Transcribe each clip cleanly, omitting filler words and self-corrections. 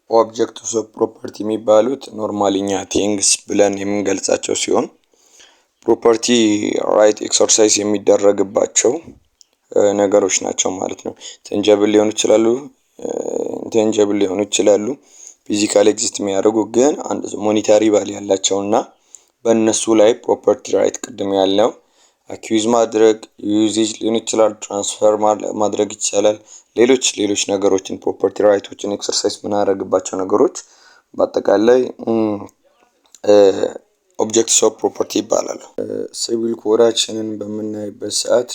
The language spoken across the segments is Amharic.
ኦብጀክትስ ኦፍ ፕሮፐርቲ የሚባሉት ኖርማሊኛ ቲንግስ ብለን የምንገልጻቸው ሲሆን ፕሮፐርቲ ራይት ኤክሰርሳይዝ የሚደረግባቸው ነገሮች ናቸው ማለት ነው። ቴንጀብል ሊሆኑ ይችላሉ፣ ኢንቴንጀብል ሊሆኑ ይችላሉ። ፊዚካል ኤግዚስት የሚያደርጉ ግን አንድ ሞኔታሪ ቫልዩ ያላቸውና በእነሱ ላይ ፕሮፐርቲ ራይት ቅድም ያልነው አኪዩዝ ማድረግ ዩዜጅ ሊሆን ይችላል፣ ትራንስፈር ማድረግ ይቻላል። ሌሎች ነገሮችን ፕሮፐርቲ ራይቶችን ኤክሰርሳይዝ የምናደርግባቸው ነገሮች በአጠቃላይ ኦብጀክትስ ኦፍ ፕሮፐርቲ ይባላሉ። ሲቪል ኮዳችንን በምናይበት ሰዓት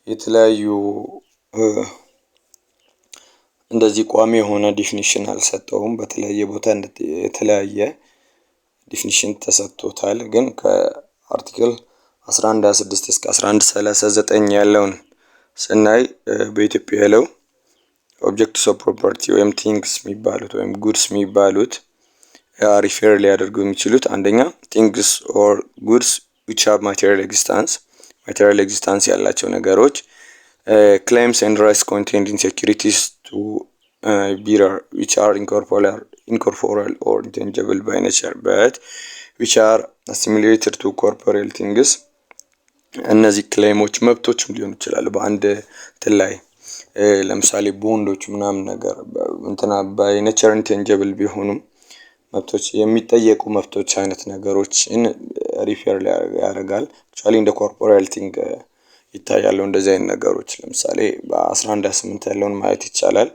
የተለያዩ እንደዚህ ቋሚ የሆነ ዲፊኒሽን አልሰጠውም። በተለያየ ቦታ የተለያየ ዲፊኒሽን ተሰጥቶታል። ግን ከአርቲክል 1126 እስከ 1139 ያለውን ስናይ በኢትዮጵያ ያለው ኦብጀክትስ ኦፍ ፕሮፐርቲ ወይም ቲንግስ የሚባሉት ወይም ጉድስ የሚባሉት ሪፌር ሊያደርጉ የሚችሉት አንደኛ ቲንግስ ኦር ጉድስ which have material existence ያላቸው ነገሮች claims and rights contained in securities to bearer which are incorporeal or intangible by nature but which are assimilated to corporeal things እነዚህ ክሌሞች መብቶችም ሊሆኑ ይችላሉ። በአንድ እንትን ላይ ለምሳሌ ቦንዶች ምናምን ነገር እንትና ባይ ኔቸር ኢንቴንጀብል ቢሆኑም መብቶች የሚጠየቁ መብቶች አይነት ነገሮችን ሪፌር ያደርጋል። አክቹአሊ እንደ ኮርፖራል ቲንግ ይታያሉ እንደዚህ አይነት ነገሮች። ለምሳሌ በ1128 ያለውን ማየት ይቻላል።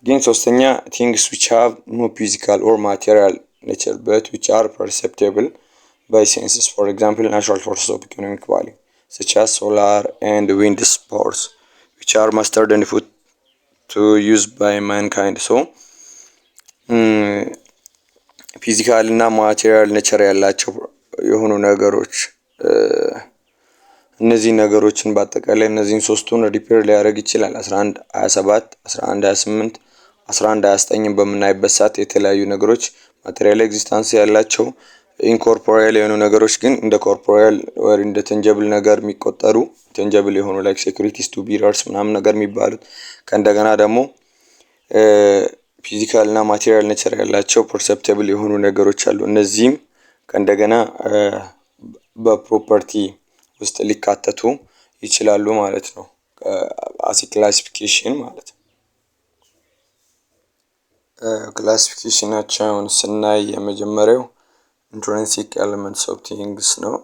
ግን ሶስተኛ things which have no physical or material nature but which are perceptible by senses, for example natural forces of economic value such as solar and wind powers which are mastered and put to use by mankind. so ፊዚካል እና ማቴሪያል ኔቸር ያላቸው የሆኑ ነገሮች እነዚህ ነገሮችን በአጠቃላይ እነዚህን ሶስቱን ሪፔር ሊያደርግ ይችላል። 1127 1128 1129 በምናይበት ሰዓት የተለያዩ ነገሮች ማቴሪያል ኤግዚስተንስ ያላቸው ኢንኮርፖሪያል የሆኑ ነገሮች ግን እንደ ኮርፖሪያል ወይ እንደ ቴንጀብል ነገር የሚቆጠሩ ቴንጀብል የሆኑ ላይክ ሴኩሪቲስ ቱ ቢረርስ ምናምን ነገር የሚባሉት ከእንደገና ደግሞ ፊዚካል እና ማቴሪያል ኔቸር ያላቸው ፐርሰፕቲብል የሆኑ ነገሮች አሉ። እነዚህም ከእንደገና በፕሮፐርቲ ውስጥ ሊካተቱ ይችላሉ ማለት ነው። አሲ ክላሲፊኬሽን ማለት ነው። ክላሲፊኬሽናቸውን ስናይ የመጀመሪያው ኢንትሪንሲክ ኤሌመንትስ ኦፍ ቲንግስ ነው።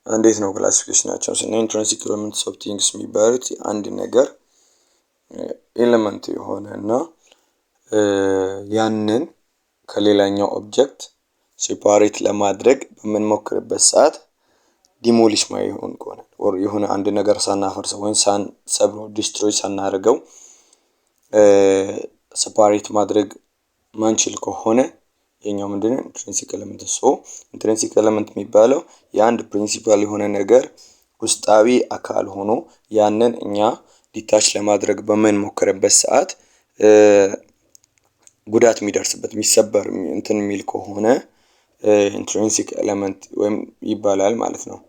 እንዴት ነው ክላሲፊኬሽናቸው ስናይ ኢንትሪንሲክ ኤሌመንትስ ኦፍ ቲንግስ የሚባሉት አንድ ነገር ኤሌመንት የሆነ እና ያንን ከሌላኛው ኦብጀክት ሴፓሬት ለማድረግ በምንሞክርበት ሰዓት ዲሞሊሽ ማይሆን ከሆነ ኦር የሆነ አንድ ነገር ሳናፈርሰው ወይም ሳንሰብረው ዲስትሮይ ሳናደርገው ሴፓሬት ማድረግ ማንችል ከሆነ የኛው ምንድነው ኢንትሪንሲክ ኤሌመንት። ኢንትሪንሲክ ኤሌመንት የሚባለው የአንድ ፕሪንሲፓል የሆነ ነገር ውስጣዊ አካል ሆኖ ያንን እኛ ዲታች ለማድረግ በምንሞክርበት ሰዓት ጉዳት የሚደርስበት የሚሰበር እንትን የሚል ከሆነ ኢንትሪንሲክ ኤሌመንት ወይም ይባላል ማለት ነው።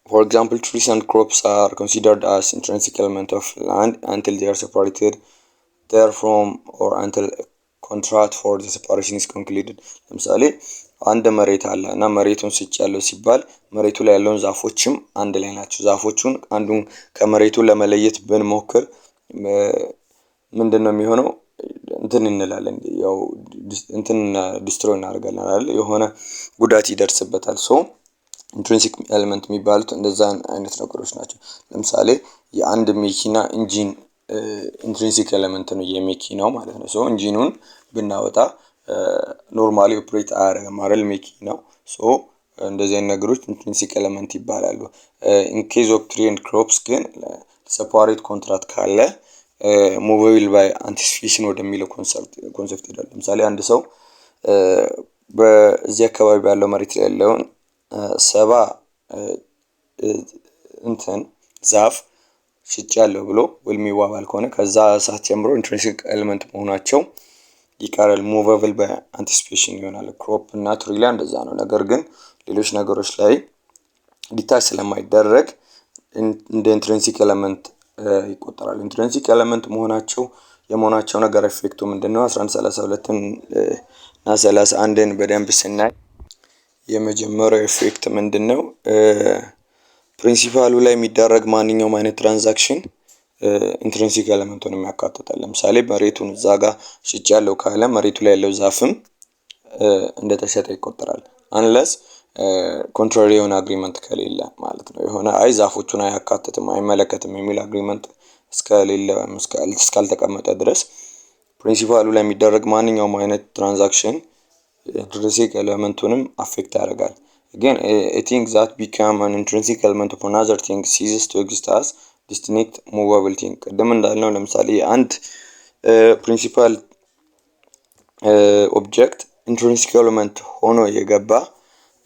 For example, trees and crops are considered as intrinsic element of land until they are separated therefrom or until a contract for the separation is concluded. ለምሳሌ አንድ መሬት አለ እና መሬቱን ስጫለው ሲባል መሬቱ ላይ ያለውን ዛፎችም አንድ ላይ ናቸው። ዛፎቹን አንዱን ከመሬቱ ለመለየት ብንሞክር ምንድነው የሚሆነው? እንትን እንላለን ያው እንትን ዲስትሮይ እናደርጋለን አይደል? የሆነ ጉዳት ይደርስበታል። ኢንትሪንሲክ ኤሌመንት የሚባሉት እንደዛ አይነት ነገሮች ናቸው። ለምሳሌ የአንድ መኪና ኢንጂን ኢንትሪንሲክ ኤሌመንት ነው የመኪናው ማለት ነው። ኢንጂኑን ብናወጣ ኖርማሊ ኦፕሬት አያደርግም አይደል መኪናው። እንደዚህ አይነት ነገሮች ኢንትሪንሲክ ኤሌመንት ይባላሉ። ኢን ኬዝ ኦፍ ትሪ ኤንድ ክሮፕስ ግን ሴፓሬት ኮንትራክት ካለ ሙቬብል ባይ አንቲሲፔሽን ወደሚለው ኮንሰፕት ይላል። ለምሳሌ አንድ ሰው በዚህ አካባቢ ያለው መሬት ላይ ያለውን 70 እንትን ዛፍ ሽጫለሁ ብሎ ውል የሚዋዋል ከሆነ ከዛ ሰዓት ጀምሮ ኢንትሪንሲክ ኤሌመንት መሆናቸው ይቀራል። ሙቬብል ባይ አንቲሲፔሽን ይሆናል። ክሮፕ እና ትሪ ላይ እንደዛ ነው። ነገር ግን ሌሎች ነገሮች ላይ ዲታች ስለማይደረግ እንደ ኢንትሪንሲክ ኤሌመንት ይቆጠራል። ኢንትሪንሲክ ኤለመንት የመሆናቸው ነገር ኢፌክቱ ምንድነው? 1132ን እና 31ን በደንብ ስናይ የመጀመሪያው ኢፌክት ምንድነው? ፕሪንሲፓሉ ላይ የሚደረግ ማንኛውም አይነት ትራንዛክሽን ኢንትሪንሲክ ኤለመንቱን ያካትታል። ለምሳሌ መሬቱን እዛ ጋር ሽጫለሁ ካለ መሬቱ ላይ ያለው ዛፍም እንደተሸጠ ይቆጠራል። አንለስ ኮንትራሪ የሆነ አግሪመንት ከሌለ ማለት ነው። የሆነ አይ ዛፎቹን አያካትትም አይመለከትም የሚል አግሪመንት እስከሌለ እስካልተቀመጠ ድረስ ፕሪንሲፓሉ ላይ የሚደረግ ማንኛውም አይነት ትራንዛክሽን ኢንትሪንሲክ ኤለመንቱንም አፌክት ያደርጋል። Again, a thing that become an intrinsic element of another thing ceases to exist as distinct movable thing። ቅድም እንዳልነው ለምሳሌ አንድ ፕሪንሲፓል ኦብጀክት ኢንትሪንሲክ ኤለመንት ሆኖ የገባ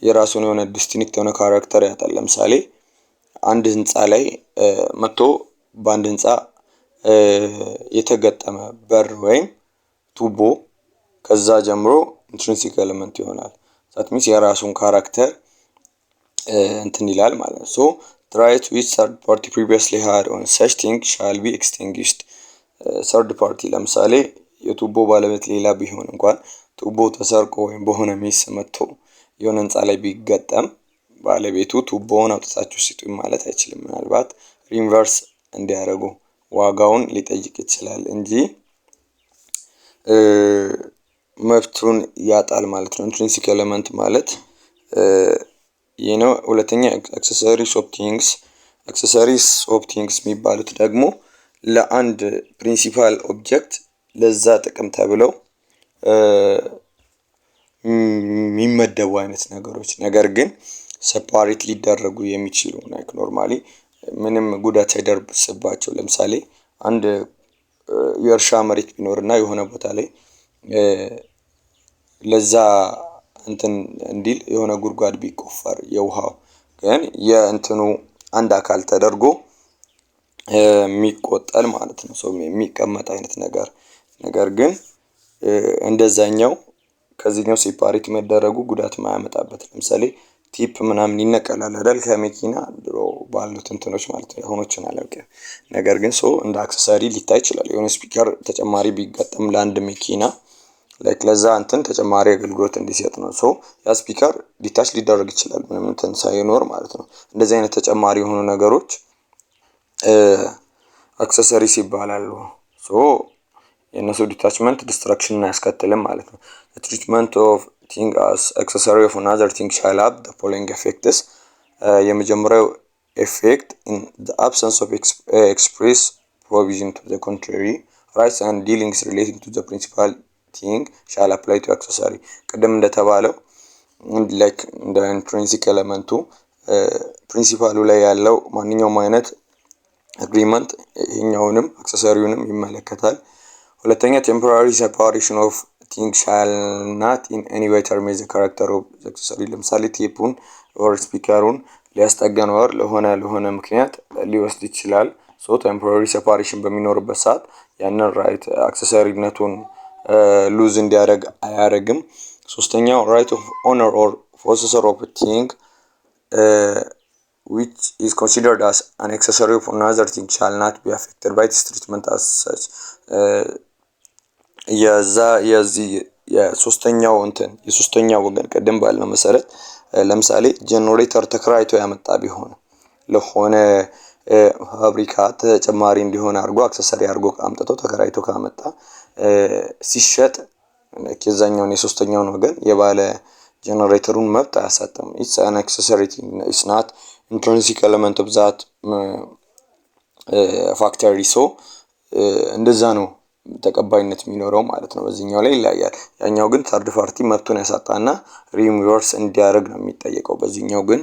የራሱን የሆነ ዲስቲንክት የሆነ ካራክተር ያጣል። ለምሳሌ አንድ ህንፃ ላይ መጥቶ በአንድ ህንፃ የተገጠመ በር ወይም ቱቦ ከዛ ጀምሮ ኢንትሪንሲክ ኤለመንት ይሆናል። that means የራሱን ካራክተር እንትን ይላል ማለት ነው። so the right which third party previously had on such thing shall be extinguished። third party ለምሳሌ የቱቦ ባለቤት ሌላ ቢሆን እንኳን ቱቦ ተሰርቆ ወይም በሆነ ሚስ መጥቶ የሆነ ህንፃ ላይ ቢገጠም ባለቤቱ ቱቦውን አውጥታችሁ ስጡኝ ማለት አይችልም። ምናልባት ሪቨርስ እንዲያደርጉ ዋጋውን ሊጠይቅ ይችላል እንጂ መብቱን ያጣል ማለት ነው። ኢንትሪንሲክ ኤለመንት ማለት ነው። ሁለተኛ አክሰሰሪስ ኦፍ ቲንግስ የሚባሉት ደግሞ ለአንድ ፕሪንሲፓል ኦብጀክት ለዛ ጥቅም ተብለው የሚመደቡ አይነት ነገሮች ነገር ግን ሰፓሬት ሊደረጉ የሚችሉ ላይክ ኖርማሊ ምንም ጉዳት ሳይደርስባቸው ለምሳሌ አንድ የእርሻ መሬት ቢኖርና የሆነ ቦታ ላይ ለዛ እንትን እንዲል የሆነ ጉድጓድ ቢቆፈር የውሃው ግን የእንትኑ አንድ አካል ተደርጎ የሚቆጠል ማለት ነው። ሰው የሚቀመጥ አይነት ነገር ግን እንደዛኛው ከዚህኛው ሴፓሬት መደረጉ ጉዳት ማያመጣበት። ለምሳሌ ቲፕ ምናምን ይነቀላል አይደል ከመኪና ድሮ ባሉት እንትኖች ማለት ነው። አሁኖችን አላውቅም ነገር ግን እንደ አክሰሰሪ ሊታይ ይችላል። የሆነ ስፒከር ተጨማሪ ቢገጠም ለአንድ መኪና ላይክ ለዛ እንትን ተጨማሪ አገልግሎት እንዲሰጥ ነው። ያ ስፒከር ዲታች ሊደረግ ይችላል ምንም እንትን ሳይኖር ማለት ነው። እንደዚህ አይነት ተጨማሪ የሆኑ ነገሮች አክሰሰሪስ ይባላሉ። የነሱ ዲታችመንት ዲስትራክሽን አያስከትልም ማለት ነው። the treatment of thing as accessory of another thing shall have the following effects። የመጀመሪያው effect in the absence of express provision to the contrary rights and dealings relating to the principal thing shall apply to accessory። ቀደም እንደተባለው like እንደ ኢንትሪንሲክ ኤለመንቱ ፕሪንሲፓሉ ላይ ያለው ማንኛውም አይነት አግሪመንት ይሄኛውንም አክሰሰሪውንም ይመለከታል። ሁለተኛ temporary separation of things shall not in any way terminate the character of the accessory። ለምሳሌ ቴፑን or ስፒከሩን ሊያስጠገን ወር ለሆነ ምክንያት ሊወስድ ይችላል። temporary separation በሚኖርበት ሰዓት ያንን ራይት አክሰሰሪነቱን ሉዝ እንዲያደርግ አያደርግም። ሶስተኛው right of owner or possessor of a thing which is considered as an accessory of another thing shall not be affected by this treatment as such። የሶስተኛው ወገን ቀደም ባልነው መሰረት ለምሳሌ ጀነሬተር ተከራይቶ ያመጣ ቢሆን ለሆነ ፋብሪካ ተጨማሪ እንዲሆን አድርጎ አክሰሰሪ አድርጎ አምጥቶ ተከራይቶ ካመጣ ሲሸጥ ከዛኛውን የሶስተኛውን ወገን የባለ ጀነሬተሩን መብት አያሳጣም። it's an accessory thing, it's not intrinsic element of that factory። እንደዛ ነው ተቀባይነት የሚኖረው ማለት ነው። በዚህኛው ላይ ይለያያል። ያኛው ግን ተርድ ፓርቲ መብቱን ያሳጣና ሪቨርስ እንዲያደርግ ነው የሚጠየቀው። በዚህኛው ግን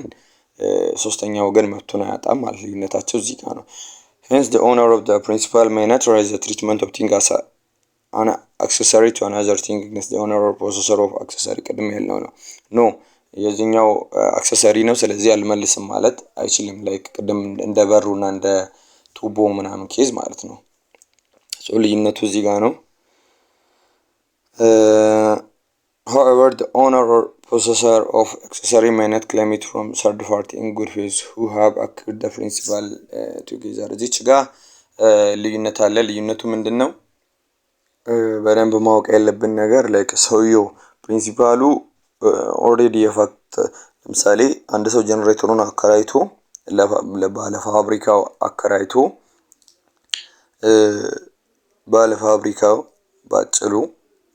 ሶስተኛው ወገን መብቱን አያጣም ማለት ልዩነታቸው እዚህ ጋር ነው። hence the owner of the principal may not raise the treatment of thing as an accessory to another thing against the owner or possessor of accessory። ቀደም ያልነው ነው ኖ የዚህኛው አክሰሰሪ ነው ስለዚህ አልመልስም ማለት አይችልም። ላይክ ቀደም እንደ በሩና እንደ ቱቦ ምናምን ኬዝ ማለት ነው። ልዩነቱ እዚህ ጋር ነው። however the owner or possessor of accessory may not claim it from third party in good faith who have acquired the principal together። እዚች ጋር ልዩነት አለ። ልዩነቱ ምንድነው? በደንብ ማወቅ ያለብን ነገር ላይክ ሰውየው ፕሪንሲፓሉ ኦልሬዲ የፋክት ለምሳሌ አንድ ሰው ጀነሬተሩን አከራይቶ ለባለ ፋብሪካው አከራይቶ ባለ ፋብሪካው ባጭሩ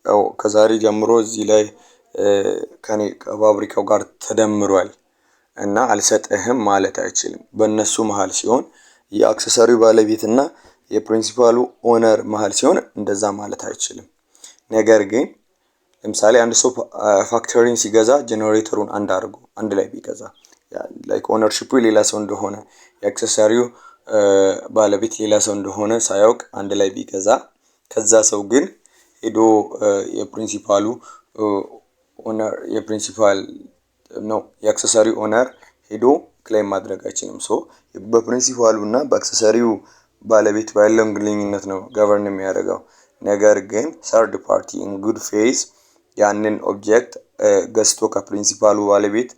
ያው ከዛሬ ጀምሮ እዚህ ላይ ከኔ ከፋብሪካው ጋር ተደምሯል እና አልሰጥህም ማለት አይችልም። በእነሱ መሃል ሲሆን የአክሰሰሪው ባለቤትና የፕሪንሲፓሉ ኦነር መሃል ሲሆን እንደዛ ማለት አይችልም። ነገር ግን ለምሳሌ አንድ ሰው ፋክተሪን ሲገዛ ጀነሬተሩን አንድ ላይ ቢገዛ ላይክ ኦነርሺፑ ሌላ ሰው እንደሆነ የአክሰሰሪው ባለቤት ሌላ ሰው እንደሆነ ሳያውቅ አንድ ላይ ቢገዛ ከዛ ሰው ግን ሄዶ የፕሪንሲፓሉ ኦነር የፕሪንሲፓል ነው የአክሰሰሪው ኦነር ሄዶ ክሌም ማድረግ አይችልም። ሶ በፕሪንሲፓሉ እና በአክሰሰሪው ባለቤት ባለው ግንኙነት ነው ገቨርን የሚያደርገው። ነገር ግን ሰርድ ፓርቲ ኢን ጉድ ፌዝ ያንን ኦብጀክት ገዝቶ ከፕሪንሲፓሉ ባለቤት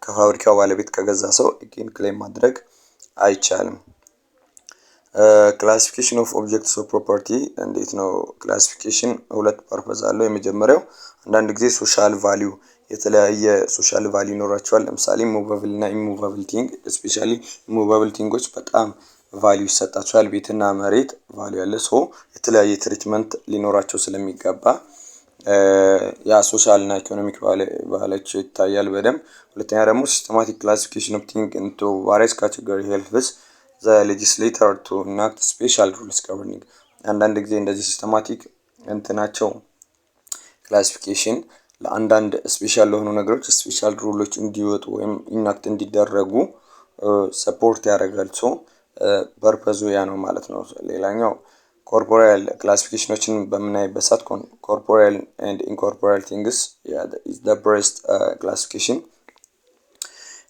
ከፋብሪካው ባለቤት ከገዛ ሰው again ክሌም ማድረግ አይቻልም። ክላሲፊኬሽን ኦፍ ኦብጀክትስ ኦፍ ፕሮፐርቲ እንዴት ነው? ክላሲፊኬሽን ሁለት ፐርፐዝ አለው። የመጀመሪያው አንዳንድ ጊዜ ሶሻል ቫልዩ የተለያየ ሶሻል ቫልዩ ይኖራቸዋል። ለምሳሌ ሙቨብል እና ኢሙቨብል ቲንግ ስፔሻሊ ኢሙቨብል ቲንጎች በጣም ቫልዩ ይሰጣቸዋል። ቤትና መሬት ቫልዩ ያለ ሶ የተለያየ ትሪትመንት ሊኖራቸው ስለሚገባ ያ ሶሻል እና ኢኮኖሚክ ቫልዩቸው ይታያል በደንብ። ሁለተኛ ደግሞ ሲስተማቲክ ክላሲፊኬሽን ኦፍ ቲንግ ኢንቱ ቫሪየስ ካቴጎሪ ሄልፕስ ዘ ሌጂስሌተር ቱ ኢናክት ስፔሻል ሩልስ ገቨርኒንግ። አንዳንድ ጊዜ እንደዚህ ሲስተማቲክ እንትናቸው ክላሲፊኬሽን ለአንዳንድ ስፔሻል ለሆኑ ነገሮች ስፔሻል ሩሎች እንዲወጡ ወይም ኢናክት እንዲደረጉ ሰፖርት ያደርጋል። ሶ ፐርፐዙ ያ ነው ማለት ነው። ሌላኛው ኮርፖሪያል ክላሲፊኬሽኖችን በምናይበት ሰዓት ኮርፖሪያል ኤንድ ኢንኮርፖሪያል ቲንግስ is the best classification.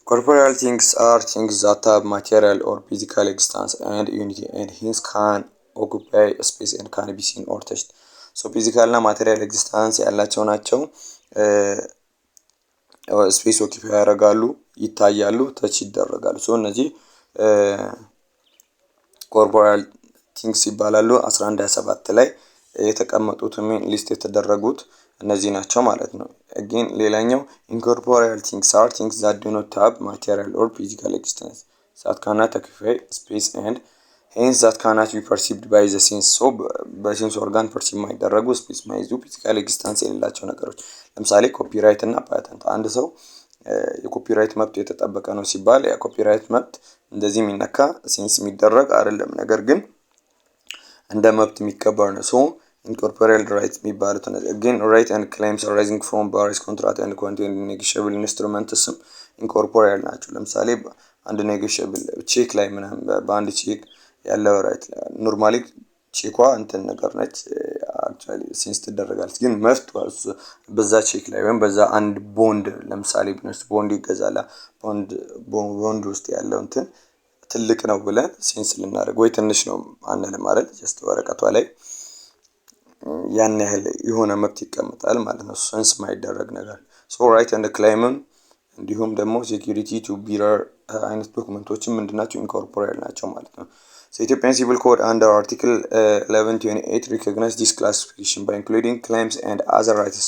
Corporeal things are things that have material or physical existence and unity and hence can occupy space and can be seen or touched. So physical እና material existence ያላቸው ናቸው። ስፔስ ኦኪፓይ ያደርጋሉ፣ ይታያሉ፣ ተች ይደረጋሉ። ሶ እነዚህ ኮርፖሪያል ቲንግስ ይባላሉ። 1127 ላይ የተቀመጡት ሊስት የተደረጉት እነዚህ ናቸው ማለት ነው። again ሌላኛው incorporeal things are things that do not have material or physical existence that cannot occupy space and hence that cannot be perceived by the sense. so በሴንስ ኦርጋን ፐርሲቭ የማይደረጉ ስፔስ ማይዙ ፊዚካል ኤግዚስተንስ የሌላቸው ነገሮች ለምሳሌ ኮፒራይት እና ፓተንት። አንድ ሰው የኮፒራይት መብት የተጠበቀ ነው ሲባል ያ ኮፒራይት መብት እንደዚህ የሚነካ ሴንስ የሚደረግ አይደለም፣ ነገር ግን እንደ መብት የሚከበር ነው። ሶ incorporeal rights የሚባሉት again right and claims arising from various contract and contained negotiable instruments incorporeal ናቸው። ለምሳሌ አንድ negotiable ቼክ ላይ ምናምን በአንድ ቼክ ያለው ራይት ኖርማሊ ቼኳ እንትን ነገር ነች አክቹአሊ ሴንስ ትደረጋለች፣ ግን መብት በዛ ቼክ ላይ ወይም በዛ አንድ ቦንድ ለምሳሌ ቢነስ ቦንድ ይገዛላ ቦንድ ውስጥ ያለው እንትን ትልቅ ነው ብለን ሴንስ ልናደርግ ወይ ትንሽ ነው አንልም አይደል? ጀስት ወረቀቷ ላይ ያን ያህል የሆነ መብት ይቀመጣል ማለት ነው። ሴንስ ማይደረግ ነገር ሶ ራይት ኤንድ ክሌም እንዲሁም ደግሞ ሴኩሪቲ ቱ ቢረር አይነት ዶክመንቶችም ምንድናቸው? ኢንኮርፖሬል ናቸው ማለት ነው። So Ethiopian Civil Code under Article 1128 recognize this classification by including claims and other rights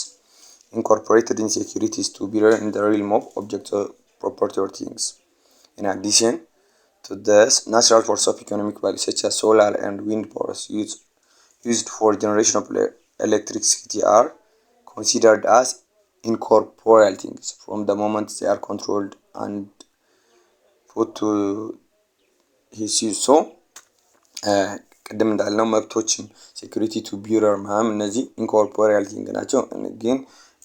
incorporated in securities to be in the realm of object property or things. In addition to this, natural force of economic value such as solar and wind powers used for generation of electricity are considered as incorporeal things from the moment they are controlled and put to his use. So ቅድም እንዳልነው መብቶችም ሴኩሪቲ ቱ ቢረር ምናምን እነዚህ ኢንኮርፖሪያል ቲንግ ናቸው። ግን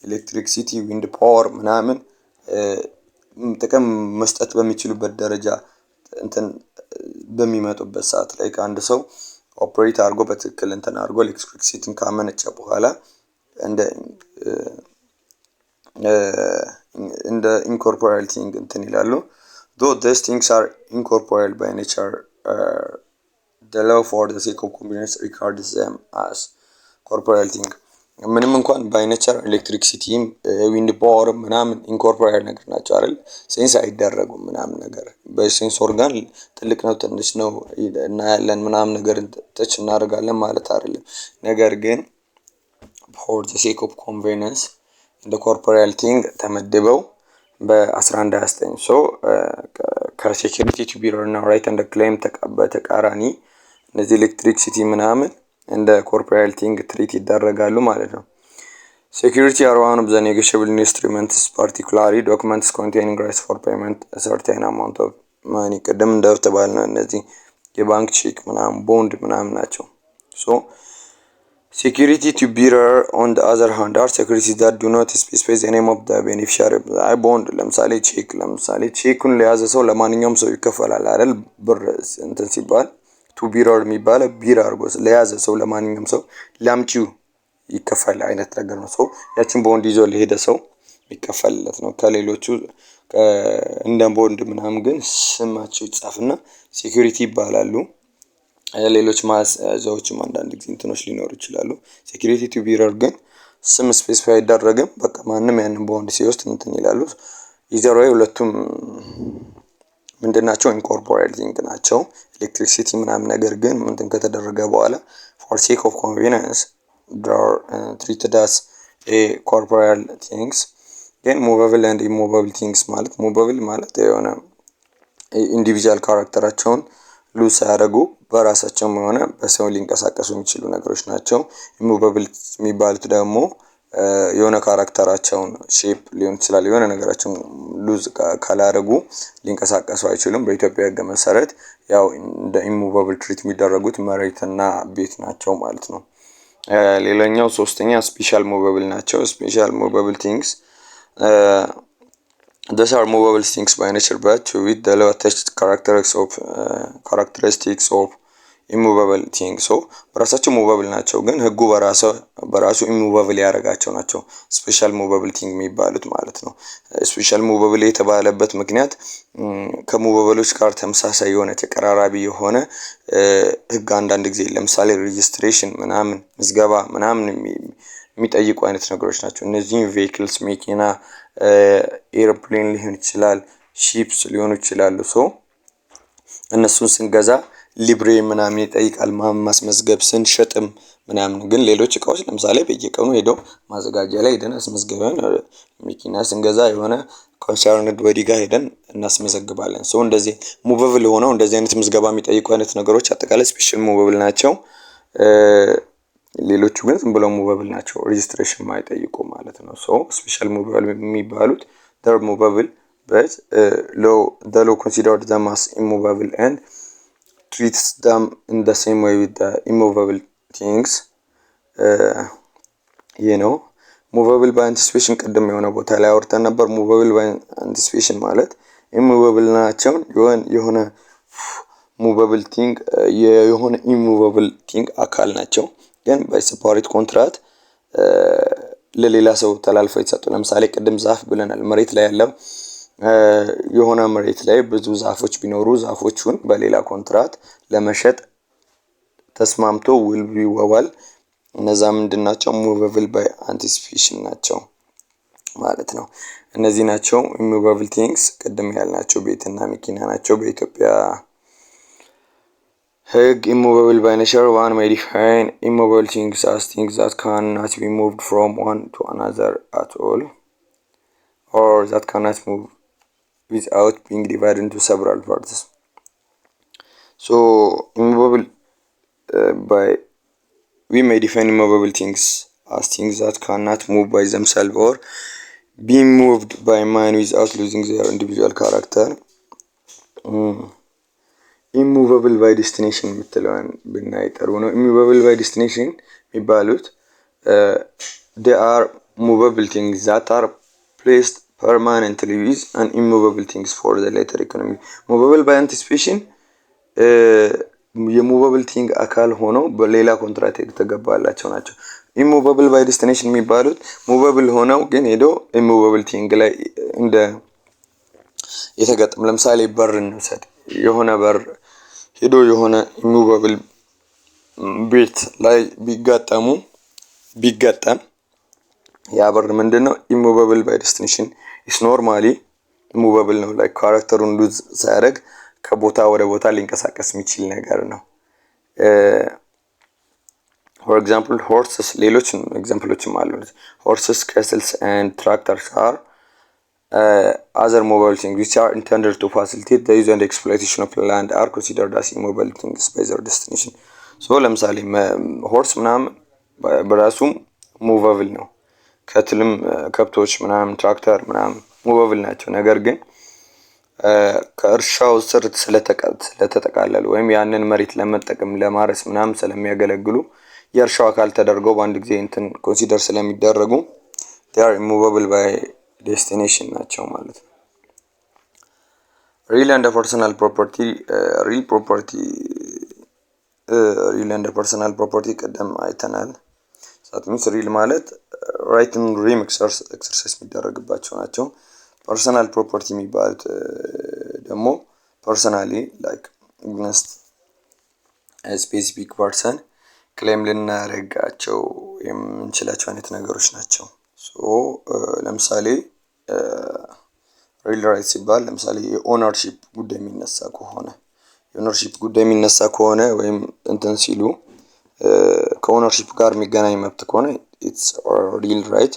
ኤሌክትሪክሲቲ ዊንድ ፓወር ምናምን ጥቅም መስጠት በሚችሉበት ደረጃ እንትን በሚመጡበት ሰዓት ላይ ከአንድ ሰው ኦፕሬት አድርጎ በትክክል እንትን አድርጎ ኤሌክትሪክሲቲን ካመነጨ በኋላ እንደ ኢንኮርፖሪያል ቲንግ እንትን ይላሉ። though these things are incorporeal by nature, the law for the sake of convenience regards them as corporeal thing. ምንም እንኳን ባይ ኔቸር ኤሌክትሪክሲቲም ዊንድ ፓወር ምናምን ኢንኮርፖሬት ነገር ናቸው አይደል ሴንስ አይደረጉም ምናምን ነገር በሴንስ ኦርጋን ትልቅ ነው ትንሽ ነው እናያለን ምናምን ነገር ተች እናደርጋለን ማለት አይደለም። ነገር ግን for the sake of convenience እንደ ኮርፖሪያል ቲንግ ተመድበው በ1129 ሶ ከሴኩሪቲ ቱ ቢ እና ራይት እንደ ክሌም በተቃራኒ እነዚህ ኤሌክትሪክሲቲ ምናምን እንደ ኮርፖሪያል ቲንግ ትሪት ይደረጋሉ ማለት ነው። ሴኩሪቲ are one of the negotiable instruments particularly documents containing rights for payment a certain amount of money ቀደም እንደተባልነው እነዚህ የባንክ ቼክ ምናምን ቦንድ ምናምን ናቸው። ሶ security to bearer on the other hand are securities that do not specify the name of the beneficiary ቦንድ ለምሳሌ ቼኩን ለያዘ ሰው ለማንኛውም ሰው ይከፈላል አይደል ብር እንትን ሲባል ቱ ቢረር የሚባለው ቢራ አርጎ ለያዘ ሰው ለማንኛውም ሰው ላምጪው ይከፈል አይነት ነገር ነው። ሰው ያቺን ቦንድ ይዞ ለሄደ ሰው ይከፈልለት ነው። ከሌሎቹ እንደ ቦንድ ምናምን ግን ስማቸው ይጻፍና ሴኩሪቲ ይባላሉ። ሌሎች ማስያዣዎችም አንዳንድ ጊዜ እንትኖች ሊኖሩ ይችላሉ። ሴኩሪቲ ቱ ቢረር ግን ስም ስፔሲፋይ አይደረግም። በቃ ማንም ያንን ቦንድ ሲወስድ እንትን ይላሉ። ኢዘር ወይ ሁለቱም ምንድናቸው ኢንኮርፖሬቲንግ ናቸው ኤሌክትሪሲቲ ምናምን ነገር ግን እንትን ከተደረገ በኋላ for sake of convenience they are treated as a corporeal things then movable and immovable things ማለት movable ማለት የሆነ ኢንዲቪጁዋል ካራክተራቸውን ሉዝ ያደረጉ በራሳቸው የሆነ በሰው ሊንቀሳቀሱ የሚችሉ ነገሮች ናቸው። immovable የሚባሉት ደግሞ የሆነ ካራክተራቸውን ሼፕ ሊሆን ይችላል የሆነ ነገራቸውን ሉዝ ካላደረጉ ሊንቀሳቀሱ አይችሉም። በኢትዮጵያ ሕግ መሰረት ያው እንደ ኢሙቫብል ትሪት የሚደረጉት መሬትና ቤት ናቸው ማለት ነው። ሌላኛው ሶስተኛ ስፔሻል ሙቫብል ናቸው። ስፔሻል ሙቫብል ቲንግስ these are movable things by nature but with the low attached characteristics of ኢሙቫብል ቲንግ ሶ በራሳቸው ሙቫብል ናቸው ግን ህጉ በራሱ ኢሙቫብል ያደርጋቸው ናቸው ስፔሻል ሙቫብል ቲንግ የሚባሉት ማለት ነው። ስፔሻል ሙቫብል የተባለበት ምክንያት ከሙቫብሎች ጋር ተመሳሳይ የሆነ ተቀራራቢ የሆነ ህግ አንዳንድ ጊዜ ለምሳሌ ሬጂስትሬሽን ምናምን ምዝገባ ምናምን የሚጠይቁ አይነት ነገሮች ናቸው። እነዚህ ቬሂክልስ መኪና ኤርፕሌን ሊሆን ይችላል ሺፕስ ሊሆኑ ይችላሉ። ሶ እነሱን ስንገዛ ሊብሬ ምናምን ይጠይቃል ማስመዝገብ ስንሸጥም ምናምን። ግን ሌሎች እቃዎች ለምሳሌ በየቀኑ ሄደው ማዘጋጃ ላይ ሄደን አስመዝግበን መኪና ስንገዛ የሆነ ኮንሰርንድ ቦዲ ጋር ሄደን እናስመዘግባለን። ሶ እንደዚህ ሙቨብል ሆነው እንደዚህ አይነት ምዝገባ የሚጠይቁ አይነት ነገሮች አጠቃላይ ስፔሻል ሙቨብል ናቸው። ሌሎቹ ግን ዝም ብለው ሙቨብል ናቸው ሬጂስትሬሽን ማይጠይቁ ማለት ነው። ሶ ስፔሻል ሙቨብል የሚባሉት they're movable but the law considered them as immovable and treats them in the same way with the immovable things. movable by anticipation ቀደም የሆነ ቦታ ላይ አውርተን ነበር። movable by anticipation ማለት immovable ናቸው የሆነ movable thing የሆነ immovable thing አካል ናቸው ግን by separate contract ለሌላ ሰው ተላልፈው ይሰጡ። ለምሳሌ ቅድም ዛፍ ብለናል። መሬት ላይ ያለው የሆነ መሬት ላይ ብዙ ዛፎች ቢኖሩ ዛፎቹን በሌላ ኮንትራት ለመሸጥ ተስማምቶ will be ይወዋል። እነዛ ምንድናቸው movable by anticipation ናቸው ማለት ነው። እነዚህ ናቸው immovable things ቅድም ያልናቸው ቤትና መኪና ናቸው። በኢትዮጵያ ሕግ immovable by nature one may define immovable things as things that cannot be moved from one to another at all or that cannot move without being divided into several parts. So immovable we may define immovable things as things that cannot move by themselves or be moved by man without losing their individual character. immovable by destination የምትለውን ብናይ ጥሩ ነው። immovable by destination የሚባሉት they are movable things that are placed permanently with an immovable things for the later economy. movable by anticipation የmovable thing አካል ሆነው በሌላ ኮንትራክት የተገባላቸው ናቸው። immovable by destination የሚባሉት movable ሆነው ግን ሄዶ immovable thing ላይ እንደ የተገጠመ ለምሳሌ በር እንውሰድ። የሆነ በር ሄዶ የሆነ immovable ቤት ላይ ቢገጠም ያ በር ምንድነው? ኢሙቨብል ባይ ዴስቲኔሽን ኢስ ኖርማሊ ኢሙቨብል ነው። ላይክ ካራክተሩን ሉዝ ሳያደርግ ከቦታ ወደ ቦታ ሊንቀሳቀስ የሚችል ነገር ነው። ፎር ኤግዛምፕል ሆርስስ፣ ሌሎች ኤግዛምፕሎችም አሉ። ሆርስስ ካስልስ ኤንድ ትራክተርስ አር other mobile things which are intended to facilitate the use and exploitation of land are considered as immobile things by their destination. so ለምሳሌ ሆርስ ምናምን በራሱም ሙቨብል ነው። ከትልም ከብቶች ምናምን ትራክተር ምናምን ሙቨብል ናቸው። ነገር ግን ከእርሻው ስር ስለተጠቃለሉ ወይም ያንን መሬት ለመጠቀም ለማረስ ምናምን ስለሚያገለግሉ የእርሻው አካል ተደርገው በአንድ ጊዜ እንትን ኮንሲደር ስለሚደረጉ they are immovable by destination ናቸው ማለት ነው። real and personal property real and personal property ቀደም አይተናል። that means real ማለት right and dream exercise የሚደረግባቸው ናቸው። personal property የሚባሉት ደግሞ personally like against a specific person ክሌም ልናደርጋቸው የምንችላቸው አይነት ነገሮች ናቸው። ሶ ለምሳሌ ሪል ራይት ሲባል ለምሳሌ የኦነርሺፕ ጉዳይ የሚነሳ ከሆነ ወይም እንትን ሲሉ ከኦነርሺፕ ጋር የሚገናኝ መብት ከሆነ ኢትስ ሪል ራይት።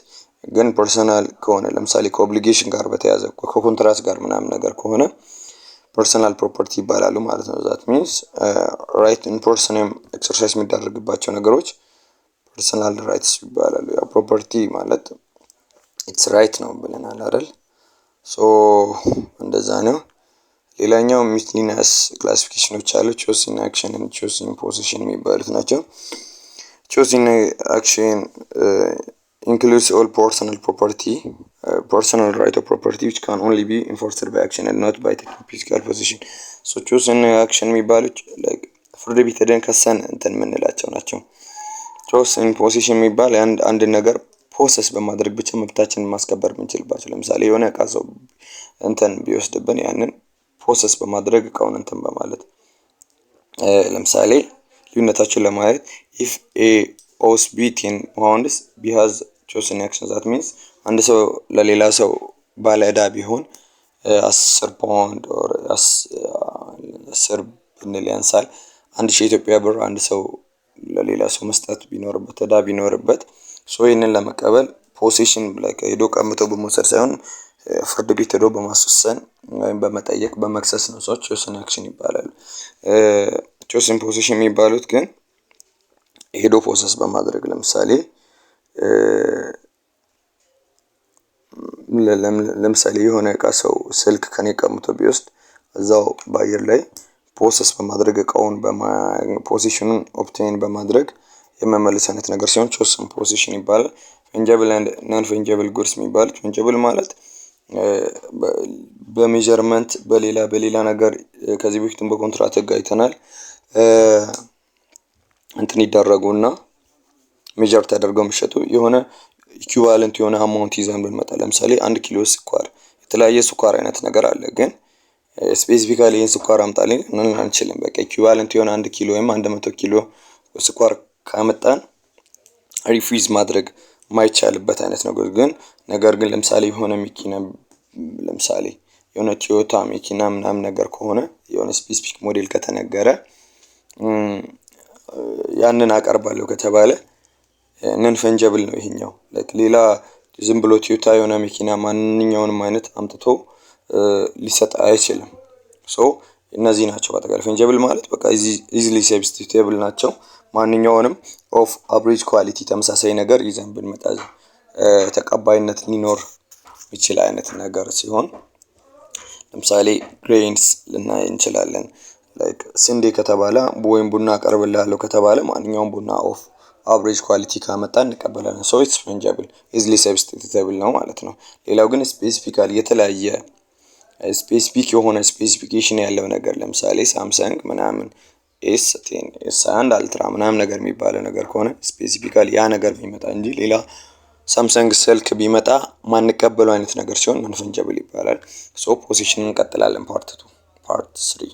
ግን ፐርሰናል ከሆነ ለምሳሌ ከኦብሊጌሽን ጋር በተያያዘ ከኮንትራት ጋር ምናምን ነገር ከሆነ ፐርሰናል ፕሮፐርቲ ይባላሉ ማለት ነው። ዛት ሚንስ ራይት ኢን ፐርሰን ኤክሰርሳይዝ የሚደረግባቸው ነገሮች ፐርሰናል ራይትስ ይባላሉ። ያ ፕሮፐርቲ ማለት ኢትስ ራይት ነው ብለናል አይደል? ሶ እንደዛ ነው። ሌላኛው ሚስሊነስ ክላሲፊኬሽኖች አሉ። ቾይስ ኢን አክሽን እና ቾይስ ኢን ፖዚሽን የሚባሉት ናቸው። ቾይስ ኢን አክሽን includes all personal property, personal right of property which can only be enforced by action and not by taking physical possession. so choose in action የሚባሉት like ፍርድ ቤት ሄደን ከሰን እንትን የምንላቸው ናቸው። choose in possession የሚባል አንድ ነገር ፖሰስ በማድረግ ብቻ መብታችንን ማስከበር የምንችልባቸው። ለምሳሌ የሆነ ዕቃ ሰው እንትን ቢወስድብን ያንን ፖሰስ በማድረግ ዕቃውን እንትን በማለት ለምሳሌ ልዩነታቸውን ለማየት if a owes B 10 pounds B has chosen action that means አንድ ሰው ለሌላ ሰው ባለ ዕዳ ቢሆን 10 ፓውንድ or 10 ብንል ያንሳል። 1000 ኢትዮጵያ ብር አንድ ሰው ለሌላ ሰው መስጠት ቢኖርበት ዕዳ ቢኖርበት ሶ ይሄንን ለመቀበል ፖሴሽን ላይ ሄዶ ቀምቶ በመውሰድ ሳይሆን ፍርድ ቤት ሄዶ በማስወሰን ወይም በመጠየቅ በመክሰስ ነው። ሰዎች ቾይስ አክሽን ይባላሉ። ቾይስ ኢን ፖሴሽን የሚባሉት ግን ሄዶ ፖሰስ በማድረግ ለምሳሌ የሆነ ዕቃ ሰው ስልክ ከኔ ቀምቶ ቢወስድ እዛው ባየር ላይ ፖሰስ በማድረግ ዕቃውን ፖዚሽኑን ኦብቴን በማድረግ የመመለስ አይነት ነገር ሲሆን ቾይስ ኢን ፖዚሽን ይባላል። ፈንጀብል ኤንድ ናን ፈንጀብል ጉድስ የሚባሉት ፈንጀብል ማለት በሜዠርመንት በሌላ ነገር ከዚህ በፊትም በኮንትራት ህግ አይተናል እንትን ይደረጉና ሜዠር ተደርገው የሚሸጡ የሆነ ኢኩቫለንት የሆነ አማውንት ይዘን ብንመጣ ለምሳሌ 1 ኪሎ ስኳር የተለያየ ስኳር አይነት ነገር አለ። ግን ስፔሲፊካሊ ይሄን ስኳር አምጣልኝ አንችልም። በቃ ኢኩቫለንት የሆነ 1 ኪሎ ወይም 100 ኪሎ ስኳር ካመጣን ሪፊዝ ማድረግ ማይቻልበት አይነት ነገር ግን ለምሳሌ የሆነ መኪና ለምሳሌ የሆነ ቶዮታ መኪና ምናምን ነገር ከሆነ የሆነ ስፔሲፊክ ሞዴል ከተነገረ ያንን አቀርባለሁ ከተባለ ነን ፈንጀብል ነው ይሄኛው። ሌላ ዝም ብሎ ቶዮታ የሆነ መኪና ማንኛውንም አይነት አምጥቶ ሊሰጥ አይችልም። ሶ እነዚህ ናቸው በአጠቃላይ ፈንጀብል ማለት በቃ ኢዚሊ ሰብስቲቱቴብል ናቸው። ማንኛውንም ኦፍ አቨሬጅ ኳሊቲ ተመሳሳይ ነገር ይዘን ብንመጣ ተቀባይነት ሊኖር ይችላል አይነት ነገር ሲሆን ለምሳሌ ግሬንስ ልናይ እንችላለን። ላይክ ስንዴ ከተባለ ወይም ቡና አቀርብልሃለሁ ከተባለ ማንኛውም ቡና ኦፍ አቨሬጅ ኳሊቲ ካመጣን እንቀበላለን። ሶ ኢትስ ፈንጀብል ኢዚሊ ሰብስቲቱቴብል ነው ማለት ነው። ሌላው ግን ስፔሲፊካሊ የተለያየ ስፔሲፊክ የሆነ ስፔሲፊኬሽን ያለው ነገር ለምሳሌ ሳምሰንግ ምናምን S10 S1 አልትራ ምናምን ነገር የሚባለው ነገር ከሆነ ስፔሲፊካሊ ያ ነገር ቢመጣ እንጂ ሌላ ሳምሰንግ ስልክ ቢመጣ ማንቀበለው አይነት ነገር ሲሆን ነን ፈንጀብል ይባላል። ሶ ፖዚሽን እንቀጥላለን ፓርት 2 ፓርት 3